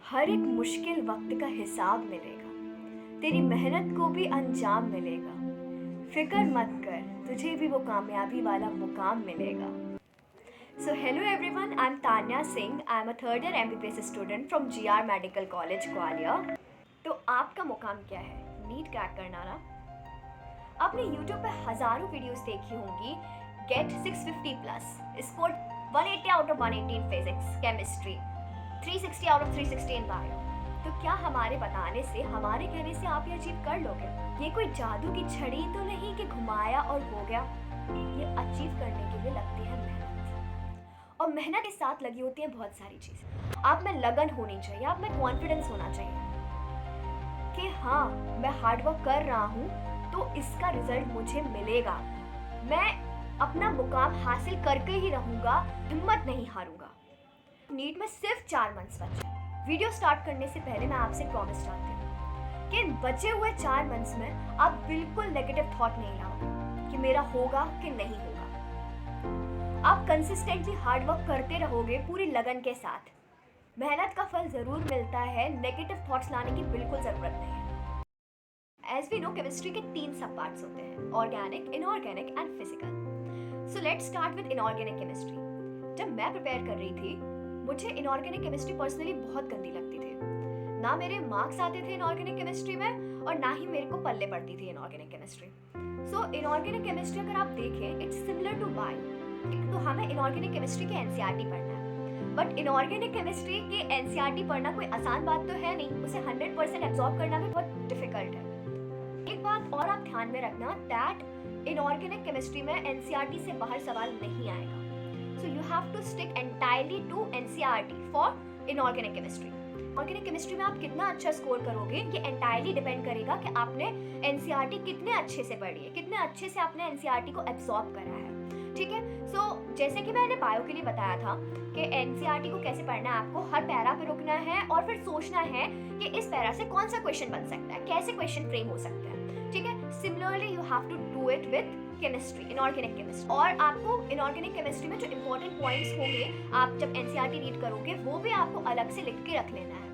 हर एक मुश्किल वक्त का हिसाब मिलेगा, तेरी मेहनत को भी अंजाम मिलेगा। फिक्र मत कर, तुझे भी वो कामयाबी वाला मुकाम मिलेगा। So hello everyone, I'm Tanya Singh. I'm a third year MBBS student from GR Medical College Gwalior. तो आपका मुकाम क्या है? नीट क्रैक करना ना? आपने YouTube पे हजारों वीडियोस देखी होंगी। Get 650 plus, score 180 out of 180 in physics, chemistry, 360 out of 360 in bio. तो क्या हमारे बताने से, हमारे कहने से आप ये अचीव कर लोगे? ये कोई जादू की छड़ी तो नहीं कि घुमाया और हो गया। ये अचीव करने के लिए लगती है मेहनत, और मेहनत के साथ लगी होती है बहुत सारी चीज़ें। आप में लगन होनी चाहिए, आप में कॉन्फिडेंस होना चाहिए कि हाँ, मैं हार्ड वर्क कर रहा हूँ तो इसका रिजल्ट मुझे मिलेगा। मैं अपना मुकाम हासिल करके ही रहूँगा, हिम्मत नहीं हारूंगा। नीट में सिर्फ 4 मंथ्स बचे। वीडियो स्टार्ट करने से पहले मैं आपसे प्रॉमिस चाहती हूँ कि इन बचे हुए 4 मंथ्स में आप बिल्कुल नेगेटिव थॉट नहीं लाओगे कि मेरा होगा कि नहीं होगा। आप कंसिस्टेंटली हार्ड वर्क करते रहोगे पूरी लगन के साथ। मेहनत का फल जरूर मिलता है, नेगेटिव थॉट्स लाने की बिल्कुल जरूरत नहीं है। एज वी नो, केमिस्ट्री के 3 सब पार्ट्स होते हैं: organic, inorganic and physical. So let's start with inorganic chemistry. जब मैं प्रिपेयर कर रही थी, मुझे इनऑर्गेनिक केमिस्ट्री पर्सनली बहुत गंदी लगती थी। ना मेरे मार्क्स आते थे इनऑर्गेनिक केमिस्ट्री में, और ना ही मेरे को पल्ले पड़ती थी इनऑर्गेनिक केमिस्ट्री। सो इनऑर्गेनिक केमिस्ट्री अगर आप देखें, इट्स सिमिलर टू बायो। तो हमें इनऑर्गेनिक केमिस्ट्री के एनसीईआरटी पढ़ना है, बट इनऑर्गेनिक केमिस्ट्री के एनसीईआरटी पढ़ना कोई आसान बात तो है नहीं। उसे 100% एब्जॉर्ब करना भी बहुत डिफिकल्ट है। एक बात और आप ध्यान में रखना, दैट इनऑर्गेनिक केमिस्ट्री में एनसीईआरटी से बाहर सवाल नहीं आएगा। So you have to stick entirely to NCERT for inorganic chemistry. Organic chemistry में आप कितना अच्छा स्कोर करोगे, ये एंटायरली डिपेंड करेगा कि आपने एनसीईआरटी कितने अच्छे से पढ़ी है, कितने अच्छे से आपने एनसीईआरटी को एब्जॉर्ब करा है। ठीक है। सो जैसे कि मैंने बायो के लिए बताया था कि एनसीईआरटी को कैसे पढ़ना है, आपको हर पैरा पे रुकना है और फिर सोचना है कि इस पैरा से कौन सा क्वेश्चन बन सकता है, कैसे क्वेश्चन फ्रेम हो सकता है। ठीक है। Similarly you have to do it with chemistry, inorganic chemistry. और आपको इनऑर्गेनिक केमिस्ट्री में जो इंपॉर्टेंट पॉइंट्स होंगे, आप जब एनसीईआरटी रीड करोगे, वो भी आपको अलग से लिख के रख लेना है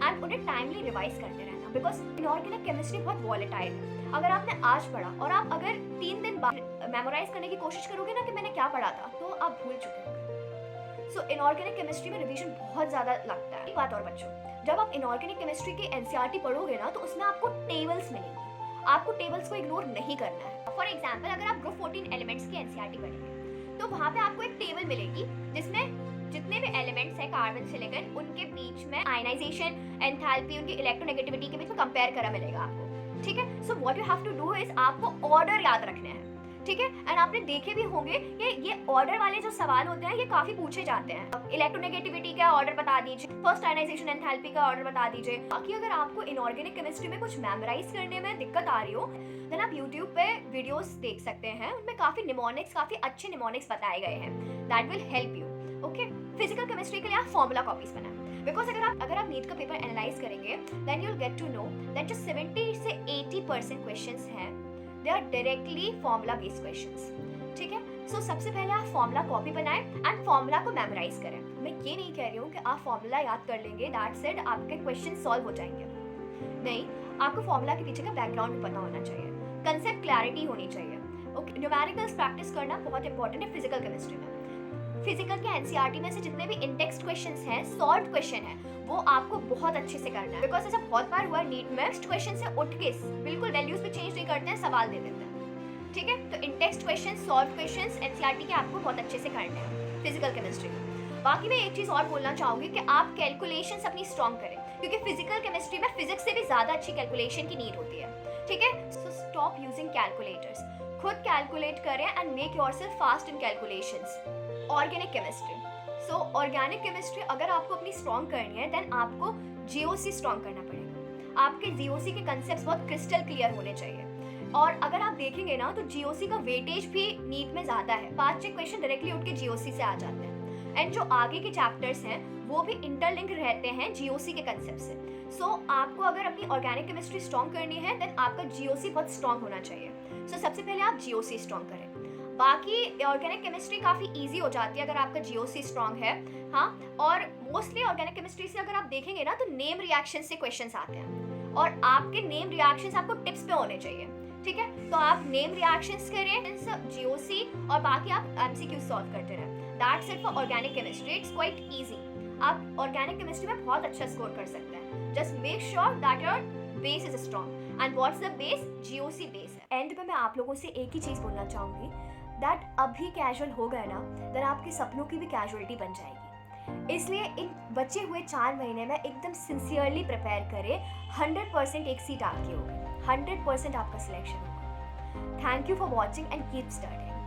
एंड उन्हें टाइमली रिवाइज करते रहना, बिकॉज इनऑर्गेनिक केमिस्ट्री बहुत वॉलेटाइल है। अगर आपने आज पढ़ा और आप अगर 3 दिन बाद मेमोराइज करने की कोशिश करोगे ना कि मैंने क्या पढ़ा था, तो आप भूल चुके होंगे। सो इनऑर्गेनिक केमिस्ट्री में रिवीजन बहुत ज्यादा लगता है। एक बात और बच्चों, जब आप इनऑर्गेनिक केमिस्ट्री के एनसीईआरटी पढ़ोगे ना, तो उसमें आपको टेबल्स मिलेंगी। आपको टेबल्स को इग्नोर नहीं करना है। फॉर एग्जाम्पल, अगर आप ग्रुप 14 एलिमेंट्स की एनसीईआरटी पढ़ेंगे, तो वहाँ पे आपको एक टेबल मिलेगी जिसमें जितने भी एलिमेंट्स हैं कार्बन से लेकर उनके बीच में आयनाइजेशन, एंथैल्पी, उनकी इलेक्ट्रोनेगेटिविटी के बीच में कंपेयर करा मिलेगा आपको। ठीक है। So what you have to do is, आपको ऑर्डर याद रखने हैं। ठीक है। एंड आपने देखे भी होंगे कि ये ऑर्डर वाले जो सवाल होते हैं, ये काफी पूछे जाते हैं। इलेक्ट्रोनेगेटिविटी का ऑर्डर बता दीजिए, फर्स्ट आयनाइजेशन एंथैल्पी का ऑर्डर बता दीजिए। बाकी अगर आपको इनऑर्गेनिक केमिस्ट्री में कुछ मेमोराइज करने में दिक्कत आ रही हो, देन आप YouTube पे वीडियोस देख सकते हैं। उनमें काफी निमोनिक्स, काफी अच्छे निमोनिक्स बताए गए हैं, that will help you. Okay. Physical chemistry के लिए आप फॉर्मूला कॉपीज बनाएं, बिकॉज अगर आप नीट का पेपर एनालाइज करेंगे, then you will get to know that जो 70 से 80% क्वेश्चंस हैं, they are directly formula based questions. ठीक है। सो सबसे पहले आप फॉर्मूला कॉपी बनाएं एंड फॉर्मूला को मेमोराइज करें। मैं ये नहीं कह रही हूँ कि आप फॉर्मूला याद कर लेंगे, दैट्स इट, आपके क्वेश्चन सॉल्व हो जाएंगे। नहीं, आपको फॉर्मूला के पीछे का बैकग्राउंड पता होना चाहिए, कंसेप्ट क्लैरिटी होनी चाहिए। ओके। न्यूमेरिकल्स प्रैक्टिस करना बहुत इंपॉर्टेंट है फिजिकल केमिस्ट्री में। फिजिकल के एनसीईआरटी में से जितने भी इंटेक्स्ट क्वेश्चंस हैं, सॉल्व क्वेश्चन है, वो आपको बहुत अच्छे से करना है। बिकॉज ऐसा बहुत बार हुआ नीट में, क्वेश्चन से उठ के बिल्कुल वैल्यूज भी चेंज नहीं करते हैं, सवाल दे देते हैं। ठीक है। तो in-text question, solve questions NCERT के आपको बहुत अच्छे से करने हैं फिजिकल केमिस्ट्री में। बाकी मैं एक चीज और बोलना चाहूंगी कि आप कैलकुलेशंस अपनी स्ट्रॉन्ग करें, क्योंकि फिजिकल केमिस्ट्री में फिजिक्स से भी ज्यादा अच्छी कैलकुलेशन की नीड होती है। ठीक है। सो स्टॉप यूजिंग कैलकुलेटर्स, खुद कैलकुलेट करें and make yourself fast in calculations. Organic chemistry, so organic chemistry अगर आपको अपनी स्ट्रॉन्ग करनी है, देन आपको जीओसी स्ट्रॉन्ग करना पड़ेगा। आपके जीओसी के कंसेप्ट्स बहुत क्रिस्टल क्लियर होने चाहिए। और अगर आप देखेंगे ना, तो जीओसी का वेटेज भी नीट में ज्यादा है। 5-6 क्वेश्चन डायरेक्टली उठ के जीओसी से आ जाते हैं, एंड जो आगे के चैप्टर्स हैं वो भी इंटरलिंक रहते हैं जीओसी के कंसेप्ट से। सो आपको अगर अपनी ऑर्गेनिक केमिस्ट्री स्ट्रॉन्ग करनी है, देन आपका जीओसी बहुत स्ट्रॉन्ग होना चाहिए। सो सबसे पहले आप जीओसी स्ट्रॉन्ग करें। बाकी ऑर्गेनिक केमिस्ट्री काफ़ी इजी हो जाती है अगर आपका जीओसी स्ट्रॉन्ग है। हाँ, और मोस्टली ऑर्गेनिक केमिस्ट्री से अगर आप देखेंगे ना तो नेम रिएक्शन से क्वेश्चंस आते हैं, और आपके नेम रिएक्शंस आपको टिप्स पे होने चाहिए, ठीक है। तो आप नेम रिएक्शंस करें, जीओसी, और बाकी आप एमसीक्यू सॉल्व करते रहें। That's it for organic chemistry, it's quite easy. आप ऑर्गेनिक केमिस्ट्री में बहुत अच्छा स्कोर कर सकते हैं। Just make sure that your base is strong. And what's the base? GOC base है। एंड में मैं आप लोगों से एक ही चीज़ बोलना चाहूँगी, दैट अभी कैजुअल हो गए ना, देन आपके सपनों की भी कैजुअलिटी बन जाएगी। इसलिए इन बचे हुए 4 महीने में एकदम सिंसियरली प्रिपेयर करें। 100% एक सीट आपकी होगी, 100% आपका सिलेक्शन होगा। Thank you for watching and keep study.